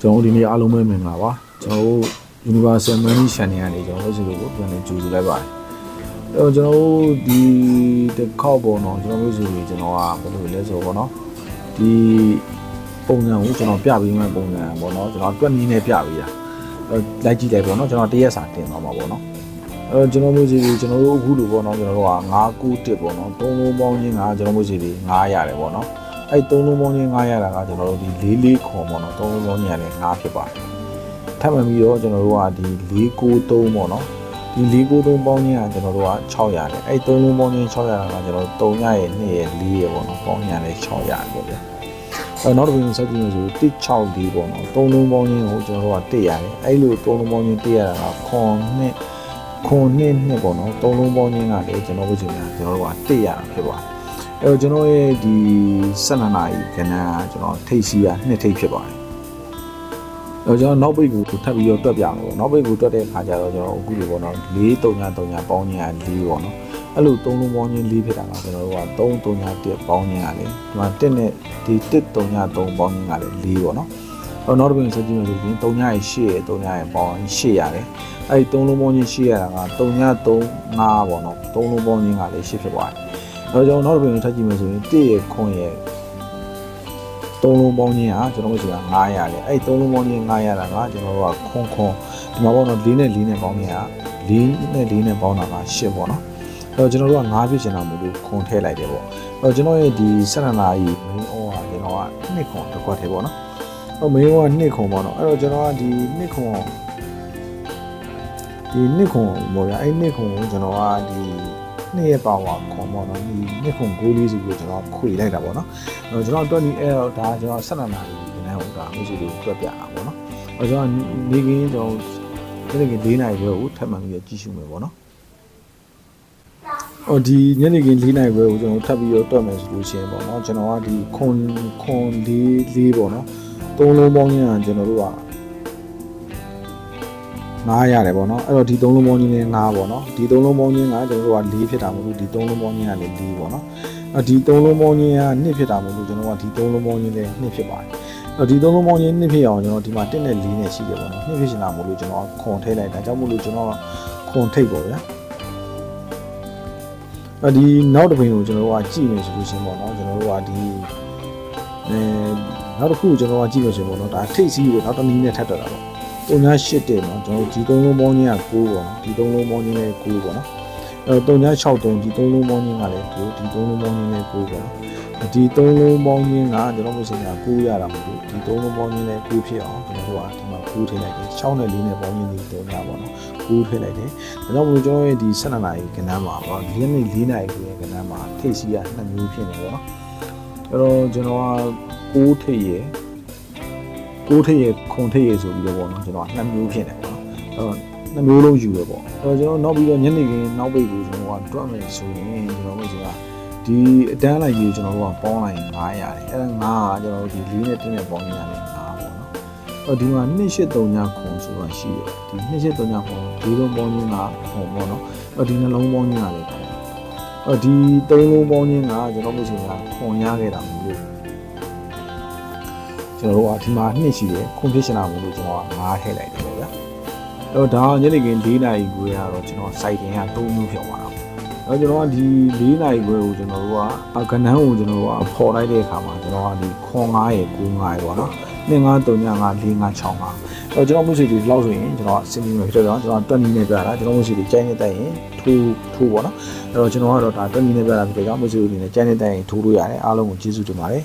ကျွန်တော်ဒီနေ့အားလုံးပဲမင်္ဂလာပါကျွန်တော်တို့ Universal Money Channel ကနေကျွန်တော်တို့စီကိုပြန်လည်ကြိုဆိုလိုက်ပါတယ်ကျွန်တော်တို့ဒီတစ်ခေါက်ပေါ့နော်ကျွန်တော်တို့စီကိုကျွန်တော်ကဘယ်လိုလဲဆိုပေါ့နော်ဒီပုံစံကိုကျွန်တော်ပြပေးမယ့်ပုံစံပေါ့နော်ကျွန်တော်တွက်နည်းနဲ့ပြပေးတာလိုက်ကြည့်လိုက်ပေါ့နော်ကျွန်တော်တရက်စာတင်သွားမှာပေါ့နော်ကျွန်တော်မျိုးစီတွေကျွန်တော်တို့အခုလိုပေါ့နော်ကျွန်တော်တို့က991ပေါ့နော်3လုံးပေါင်းချင်းကကျွန်တော်မျိုးစီတွေ9ရတယ်ပေါ့နော်အဲ့3လုံးပေါင်းချင်း9ရတာကကျွန်တော်တို့ဒီ44ခွန်ပေါ့နော်3လုံးပေါင်းချင်းရတယ်9ဖြစ်ပါတယ်ထပ်မှန်ပြီးတော့ကျွန်တော်တို့ကဒီ493ပေါ့နော်ဒီ493ပေါင်းချင်းကကျွန်တော်တို့က6ရတယ်အဲ့3လုံးပေါင်းချင်း6ရတာကကျွန်တော်တို့3ရရဲ့2ရဲ့4ရဲ့ပေါ့နော်ပေါင်းချင်းရတယ်6ရတယ်ပေါ့ဗျာနောက်တစ်ခုဆက်ကြည့်လို့ဆို164ပေါ့နော်3လုံးပေါင်းချင်းကိုကျွန်တော်တို့က1ရတယ်အဲ့လို3လုံးပေါင်းချင်း1ရတာကခွန်နဲ့ပေါ့နော်3လုံးပေါင်းချင်းကလည်းကျွန်တော်တို့ကျွန်တော်တို့က1ရတာဖြစ်ပါတယ်အဲ့တော့ကျွန်တော်ရဲ့ဒီ12နာရီခဏကျွန်တော်ထိတ်စီရ2ထိတ်ဖြစ်ပါတယ်အဲ့တော့ကျွန်တော်နောက်ပိတ်ကိုထပ်ပြီးတော့တွက်ပြမယ်ပေါ့နောက်ပိတ်ကိုတွက်တဲ့အခါကျတော့ကျွန်တော်အခုလိုပေါ့နော်433ပေါင်းချင်းက4ပေါ့နော်အဲ့လို3လုံးပေါင်းချင်း4ဖြစ်တာကကျွန်တော်တို့က331ပေါင်းချင်းကလည်းဒီမှာ1နဲ့ဒီ133ပေါင်းချင်းကလည်း4ပေါ့နော်အဲ့တော့နောက်တစ်ပိတ်ဆက်ကြည့်မယ်ဆိုရင်3ရဲ့8ရဲ့3ရဲ့ပေါင်း8ရတယ်အဲ့ဒီ3လုံးပေါင်းချင်း8ရတာက335ပေါ့နော်3လုံးပေါင်းချင်းကလည်း8ဖြစ်သွားတယ်အဲ့တော့ကျွန်တော်နောက်တစ်ပြင်ထပ်ကြည့်မယ်ဆိုရင်1ရဲ့ခွန်ရဲ့3လုံးပေါင်းချင်းဟာကျွန်တော်တို့ဆိုတာ900ရတယ်အဲ့3လုံးပေါင်းချင်း900ရတာကကျွန်တော်တို့ကခွန်ဒီမှာပေါ့နော်4နဲ့4နဲ့ပေါင်းချင်းက4နဲ့4နဲ့ပေါင်းတာက8ပေါ့နော်အဲ့တော့ကျွန်တော်တို့က9ဖြစ်ချင်တာမို့လို့ခွန်ထည့်လိုက်တယ်ပေါ့အဲ့တော့ကျွန်တော်ရဲ့ဒီ12နာရီ main on ကကျွန်တော်က2ခွန်တစ်ခွက်ထဲပေါ့နော်အဲ့ main on က2ခွန်ပေါ့နော်အဲ့တော့ကျွန်တော်ကဒီ2ခွန်ပေါ့ဗျာအဲ့2ခွန်ကိုကျွန်တော်ကဒီ2ရဲ့ပါဝါခွန်ပေါ့နော်ဒီ2ခွန်6လေးစီကိုကျွန်တော်ခွေလိုက်တာပေါ့နော်အဲ့တော့ကျွန်တော်တွက်နေအဲ့တော့ဒါကျွန်တော်12နာရီဒီနေ့ဟိုဒါမျိုးစီကိုတွက်ပြတာပေါ့နော်အဲ့တော့ကျွန်တော်နေကင်းကျွန်တော်ဒီနေ့က4နာရီပဲကိုထပ်မှန်ပြီးကြည့်ရှုမယ်ပေါ့နော်အော်ဒီညနေခင်း4နာရီပဲကိုကျွန်တော်ထပ်ပြီးတော့တွက်မယ်ဆိုလို့ရှိရင်ပေါ့နော်ကျွန်တော်ကဒီခွန်4ပေါ့နော်3လုံးပေါင်းရင်ကျွန်တော်တို့က9ရတယ်ပေါ့နော်အဲ့တော့ဒီ3လုံးပေါင်းချင်းနဲ့9ပေါ့နော်ဒီ3လုံးပေါင်းချင်းကကျွန်တော်တို့က4ဖြစ်တာမဟုတ်ဘူးဒီ3လုံးပေါင်းချင်းကလည်း4ပေါ့နော်အဲ့ဒီ3လုံးပေါင်းချင်းက2ဖြစ်တာမဟုတ်ဘူးကျွန်တော်ကဒီ3လုံးပေါင်းချင်းလည်း2ဖြစ်ပါတယ်အဲ့ဒီ3လုံးပေါင်းချင်း2ဖြစ်အောင်ကျွန်တော်ဒီမှာ1နဲ့4နဲ့ရှိတယ်ပေါ့နော်2ဖြစ်ရှင်တာမဟုတ်လို့ကျွန်တော်ခွန်ထည့်လိုက်ဒါကြောင့်မို့လို့ကျွန်တော်ခွန်ထိတ်ပေါ့ဗျာအဲ့ဒီနောက်တစ်ပင်ကိုကျွန်တော်တို့ကကြည့်မယ်ဆိုလို့ရှင်ပေါ့နော်ကျွန်တော်တို့ကဒီနောက်တစ်ခုကျွန်တော်ကကြည့်လို့ရှင်ပေါ့နော်ဒါထိတ်စီးကိုနောက်တစ်နည်းနဲ့ထပ်တော့တာပေါ့381တယ်နော်ကျွန်တော်ဒီ3လုံးပေါင်းချင်းက9ပေါ့နော်ဒီ3လုံးပေါင်းချင်းလည်း9ပေါ့နော်အဲ363ဒီ3လုံးပေါင်းချင်းကလည်း9ဒီ3လုံးပေါင်းချင်းလည်း9ပေါ့နော်ဒီ3လုံးပေါင်းချင်းကကျွန်တော်တို့စဉ်းစား9ရတာမဟုတ်ဘူးဒီ3လုံးပေါင်းချင်းလည်း9ဖြစ်အောင်ကျွန်တော်တို့ကဒီမှာ9ထည့်လိုက်တယ်6နဲ့4နဲ့ပေါင်းချင်းဒီ3ရပေါ့နော်9ထည့်လိုက်တယ်ဒါကြောင့်မို့ကျွန်တော်ရဲ့ဒီ12နာရီခဏမှာပေါ့4နဲ့4နာရီခဏမှာထိတ်စီရ2မျိုးဖြစ်နေပေါ့နော်အဲ့တော့ကျွန်တော်က9ထိတ်ရ9ထိပ်ရခွန်ထိပ်ရဆိုပြီးတော့ပေါ့နော်ကျွန်တော်2မျိုးဖြစ်နေပေါ့နော်အဲ့တော့2မျိုးလုံးယူရပေါ့အဲ့တော့ကျွန်တော်နောက်ပြီးတော့ညနေခင်းနောက်ပိတ်ကိုကျွန်တော်ကတွက်မယ်ဆိုရင်ကျွန်တော်တို့ကဒီအတန်းလိုက်ကြီးကိုကျွန်တော်တို့ကပေါင်းလိုက်900ရတယ်အဲ့ဒါ9ကကျွန်တော်တို့ဒီ4နဲ့1နဲ့ပေါင်းနေရတယ်9ပေါ့နော်အဲ့တော့ဒီမှာ283ခွန်ဆိုတာရှိတယ်ဒီ283ခွန်ဒီလုံးပေါင်းခြင်းကခွန်ပေါ့နော်အဲ့တော့ဒီနှလုံးပေါင်းခြင်းကလည်းအဲ့ဒီ3လုံးပေါင်းခြင်းကကျွန်တော်တို့ကခွန်ရခဲ့တာမျိုးလို့ကျွန်တော်တို့ကဒီမှာ2ရှိတယ်ခွန်ဖြစ်ရှင်တာမို့လို့ကျွန်တော်က9ထည့်လိုက်တယ်ပေါ့ဗျာအဲ့တော့ဒါညနေခင်း4နာရီခွဲကတော့ကျွန်တော် site တင်က3မျိုးဖြစ်သွားတာအဲ့တော့ကျွန်တော်ကဒီ4နာရီခွဲကိုကျွန်တော်တို့ကကနန်းကိုကျွန်တော်တို့ကဖော်လိုက်တဲ့အခါမှာကျွန်တော်ကဒီခွန်9ရယ်9 9ရယ်ပေါ့နော်2 5 3 5 4 5 6 5အဲ့တော့ကျွန်တော်မျိုးစီတွေလောက်ဆိုရင်ကျွန်တော်အစီအစဉ်ဖြစ်တော့ကျွန်တော်တွက်နီးနဲ့ပြတာကျွန်တော်မျိုးစီတွေကျိုင်းနေတက်ရင်ထိုးပေါ့နော်အဲ့တော့ကျွန်တော်ကတော့ဒါတွက်နီးနဲ့ပြတာဖြစ်တဲ့ကြောင့်မျိုးစီတွေနဲ့ကျိုင်းနေတက်ရင်ထိုးလို့ရတယ်အားလုံးကိုကျေးဇူးတင်ပါတယ်